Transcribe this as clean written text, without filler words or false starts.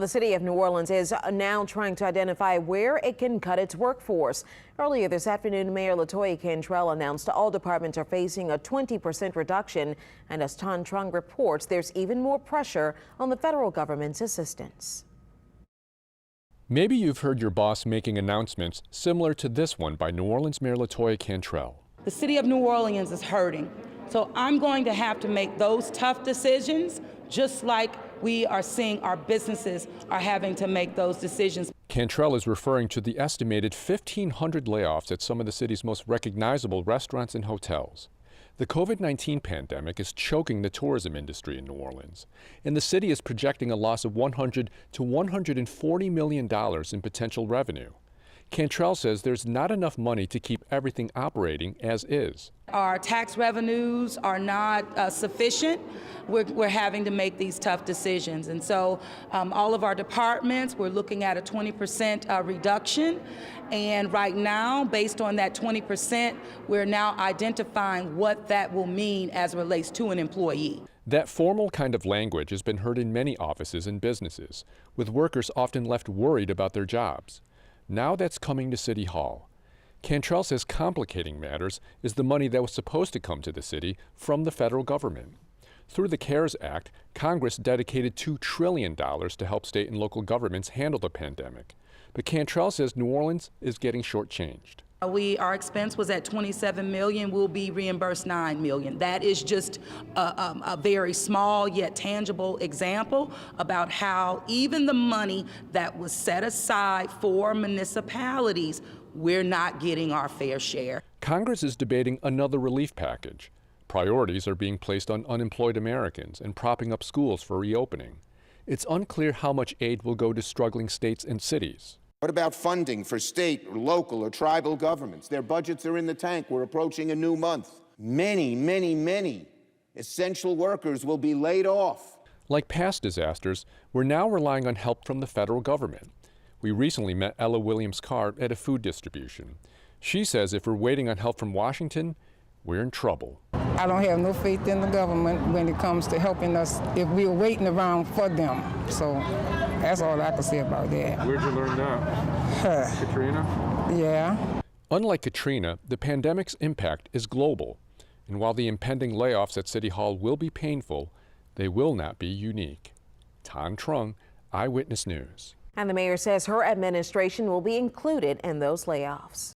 The city of New Orleans is now trying to identify where it can cut its workforce. Earlier this afternoon, Mayor LaToya Cantrell announced all departments are facing a 20% reduction. And as Cantrell reports, there's even more pressure on the federal government's assistance. Maybe you've heard your boss making announcements similar to this one by New Orleans Mayor LaToya Cantrell. The city of New Orleans is hurting. So I'm going to have to make those tough decisions, just like we are seeing our businesses are having to make those decisions. Cantrell is referring to the estimated 1,500 layoffs at some of the city's most recognizable restaurants and hotels. The COVID-19 pandemic is choking the tourism industry in New Orleans, and the city is projecting a loss of $100 to $140 million in potential revenue. Cantrell says there's not enough money to keep everything operating as is. Our tax revenues are not sufficient. We're having to make these tough decisions. And so all of our departments, we're looking at a 20% reduction. And right now, based on that 20%, we're now identifying what that will mean as it relates to an employee. That formal kind of language has been heard in many offices and businesses, with workers often left worried about their jobs. Now that's coming to City Hall. Cantrell says complicating matters is the money that was supposed to come to the city from the federal government. Through the CARES Act, Congress dedicated $2 trillion to help state and local governments handle the pandemic. But Cantrell says New Orleans is getting shortchanged. Our expense was at $27 million. We'll be reimbursed $9 million. That is just a very small yet tangible example about how even the money that was set aside for municipalities, we're not getting our fair share. Congress is debating another relief package. Priorities are being placed on unemployed Americans and propping up schools for reopening. It's unclear how much aid will go to struggling states and cities. What about funding for state, or local, or tribal governments? Their budgets are in the tank. We're approaching a new month. Many essential workers will be laid off. Like past disasters, we're now relying on help from the federal government. We recently met Ella Williams-Carr at a food distribution. She says if we're waiting on help from Washington, we're in trouble. I don't have no faith in the government when it comes to helping us if we're waiting around for them. So that's all I can say about that. Where'd you learn that? Katrina? Yeah. Unlike Katrina, the pandemic's impact is global. And while the impending layoffs at City Hall will be painful, they will not be unique. Cantrell, Eyewitness News. And the mayor says her administration will be included in those layoffs.